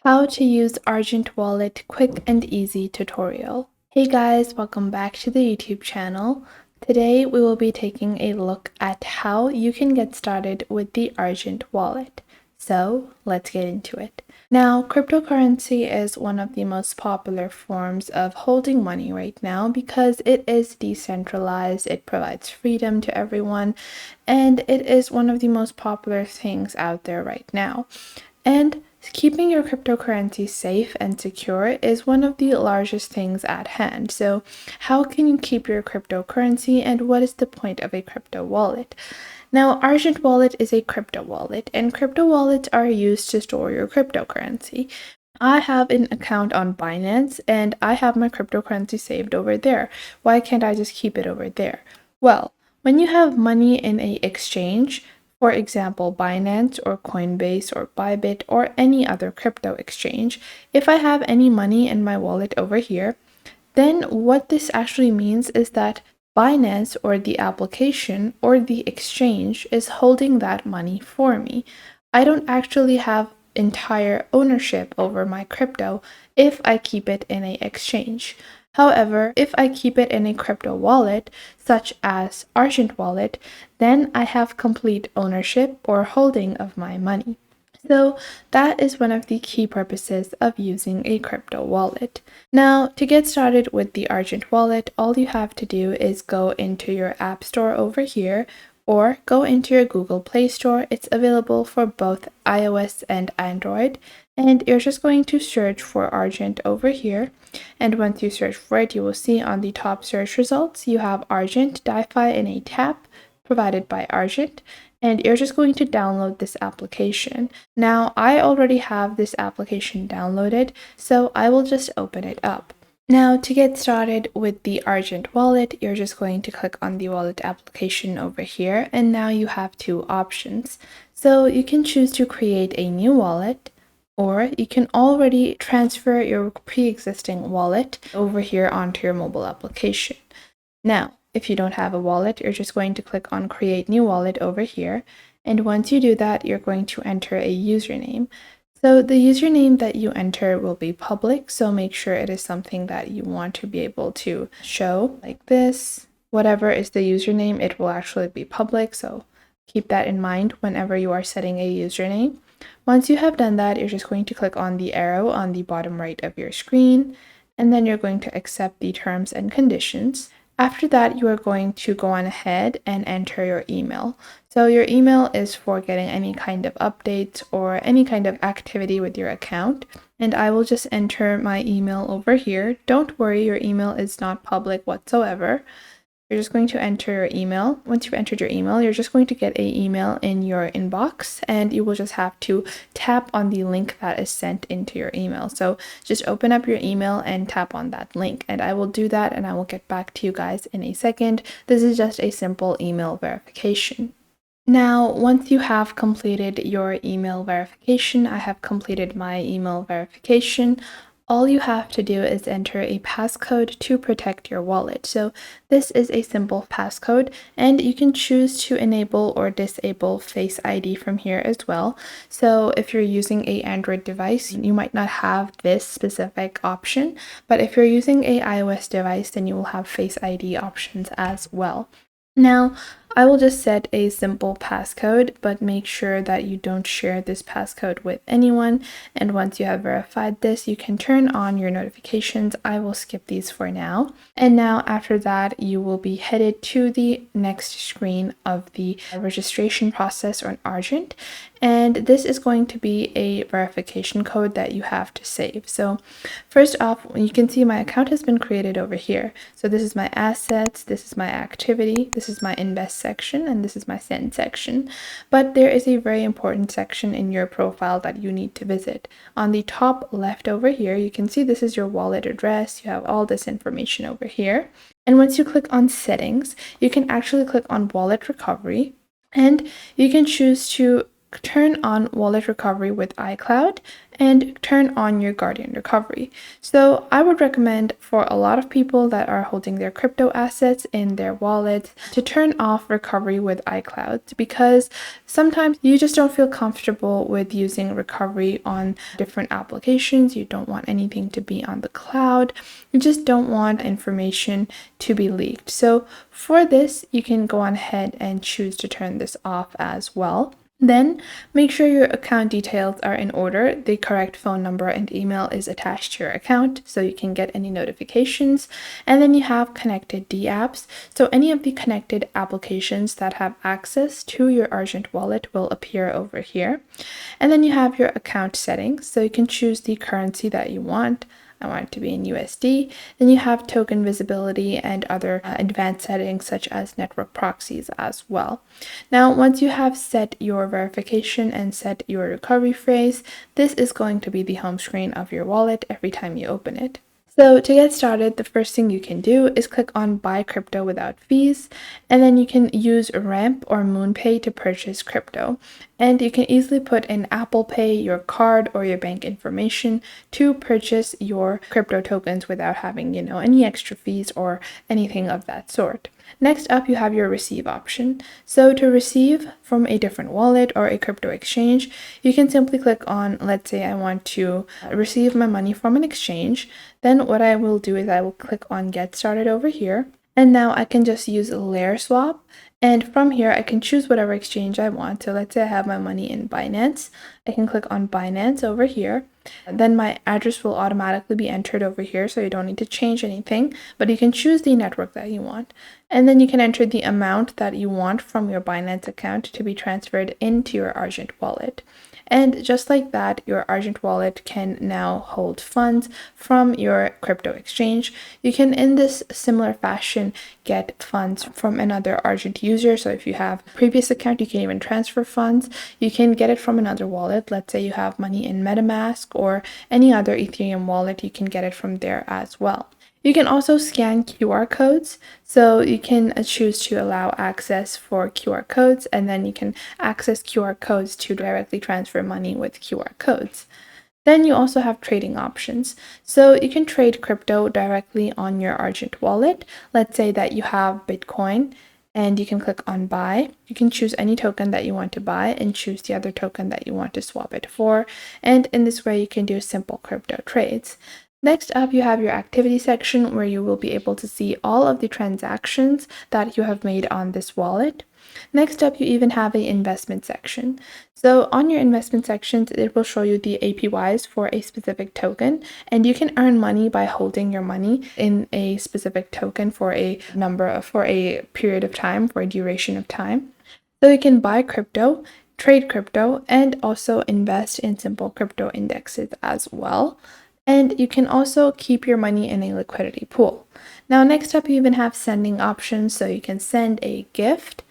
How to use Argent Wallet quick and easy tutorial. Hey guys, welcome back to the YouTube channel. Today we will be taking a look at how you can get started with the Argent Wallet. So let's get into it. Now, cryptocurrency is one of the most popular forms of holding money right now because it is decentralized, it provides freedom to everyone, and it is one of the most popular things out there right now. And keeping your cryptocurrency safe and secure is one of the largest things at hand. So, how can you keep your cryptocurrency and what is the point of a crypto wallet? Now, Argent Wallet is a crypto wallet, and crypto wallets are used to store your cryptocurrency. I have an account on Binance and I have my cryptocurrency saved over there. Why can't I just keep it over there? Well, when you have money in a exchange, for example, Binance or Coinbase or Bybit or any other crypto exchange, if I have any money in my wallet over here, then what this actually means is that Binance or the application or the exchange is holding that money for me. I don't actually have entire ownership over my crypto if I keep it in a exchange. However, if I keep it in a crypto wallet, such as Argent Wallet, then I have complete ownership or holding of my money. So that is one of the key purposes of using a crypto wallet. Now, to get started with the Argent Wallet, all you have to do is go into your App Store over here or go into your Google Play Store. It's available for both iOS and Android. And you're just going to search for Argent over here. And once you search for it, you will see on the top search results, you have Argent DeFi in a tap provided by Argent. And you're just going to download this application. Now, I already have this application downloaded, so I will just open it up. Now, to get started with the Argent Wallet, you're just going to click on the wallet application over here, and now you have two options. So you can choose to create a new wallet, or you can already transfer your pre-existing wallet over here onto your mobile application. Now, if you don't have a wallet, you're just going to click on Create New Wallet over here. And once you do that, you're going to enter a username. So the username that you enter will be public, so make sure it is something that you want to be able to show, like this. Whatever is the username, it will actually be public, so keep that in mind whenever you are setting a username. Once you have done that, you're just going to click on the arrow on the bottom right of your screen, and then you're going to accept the terms and conditions. After that, you are going to go on ahead and enter your email. So your email is for getting any kind of updates or any kind of activity with your account. And I will just enter my email over here. Don't worry, your email is not public whatsoever. You're just going to enter your email. Once you've entered your email, you're just going to get an email in your inbox, and you will just have to tap on the link that is sent into your email. So just open up your email and tap on that link, and I will do that and I will get back to you guys in a second. This is just a simple email verification. Now, once you have completed your email verification, I have completed my email verification. All you have to do is enter a passcode to protect your wallet. So this is a simple passcode, and you can choose to enable or disable Face ID from here as well. So if you're using an Android device, you might not have this specific option, but if you're using an iOS device, then you will have Face ID options as well. Now, I will just set a simple passcode, but make sure that you don't share this passcode with anyone. And once you have verified this, you can turn on your notifications. I will skip these for now. And now after that, you will be headed to the next screen of the registration process on Argent. And this is going to be a verification code that you have to save. So first off, you can see my account has been created over here. So this is my assets, this is my activity, this is my invest section, and this is my send section. But there is a very important section in your profile that you need to visit. On the top left over here, you can see this is your wallet address. You have all this information over here. And once you click on settings, you can actually click on wallet recovery, and you can choose to turn on wallet recovery with iCloud, and turn on your Guardian recovery. So I would recommend for a lot of people that are holding their crypto assets in their wallets to turn off recovery with iCloud, because sometimes you just don't feel comfortable with using recovery on different applications. You don't want anything to be on the cloud. You just don't want information to be leaked. So for this, you can go on ahead and choose to turn this off as well. Then make sure your account details are in order. The correct phone number and email is attached to your account so you can get any notifications. And then you have connected D apps. So any of the connected applications that have access to your Argent wallet will appear over here. And then you have your account settings. So you can choose the currency that you want. I want it to be in USD. Then you have token visibility and other advanced settings such as network proxies as well. Now, once you have set your verification and set your recovery phrase, this is going to be the home screen of your wallet every time you open it. So to get started, the first thing you can do is click on Buy Crypto Without Fees, and then you can use Ramp or MoonPay to purchase crypto. And you can easily put in Apple Pay, your card, or your bank information to purchase your crypto tokens without having, any extra fees or anything of that sort. Next up, you have your receive option. So to receive from a different wallet or a crypto exchange, you can simply click on, let's say I want to receive my money from an exchange. Then what I will do is I will click on Get Started over here. And now I can just use Layer Swap. And from here, I can choose whatever exchange I want. So let's say I have my money in Binance. I can click on Binance over here. Then my address will automatically be entered over here, so you don't need to change anything, but you can choose the network that you want. And then you can enter the amount that you want from your Binance account to be transferred into your Argent wallet. And just like that, your Argent wallet can now hold funds from your crypto exchange. You can, in this similar fashion, get funds from another Argent user. So if you have a previous account, you can even transfer funds. You can get it from another wallet. Let's say you have money in MetaMask or any other Ethereum wallet, you can get it from there as well. You can also scan QR codes, so you can choose to allow access for QR codes, and then you can access QR codes to directly transfer money with QR codes. Then you also have trading options. So you can trade crypto directly on your Argent wallet. Let's say that you have Bitcoin, and you can click on buy. You can choose any token that you want to buy and choose the other token that you want to swap it for. And in this way, you can do simple crypto trades. Next up, you have your activity section where you will be able to see all of the transactions that you have made on this wallet. Next up, you even have an investment section. So on your investment sections, it will show you the APYs for a specific token, and you can earn money by holding your money in a specific token for a period of time, for a duration of time. So you can buy crypto, trade crypto, and also invest in simple crypto indexes as well. And you can also keep your money in a liquidity pool. Now, next up, you even have sending options. So you can send a gift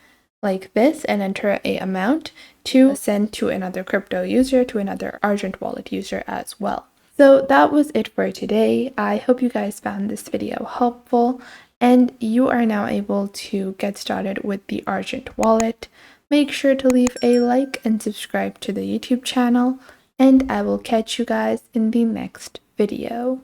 like this and enter a amount to send to another crypto user, to another Argent wallet user as well. So that was it for today. I hope you guys found this video helpful and you are now able to get started with the Argent wallet. Make sure to leave a like and subscribe to the YouTube channel, and I will catch you guys in the next video.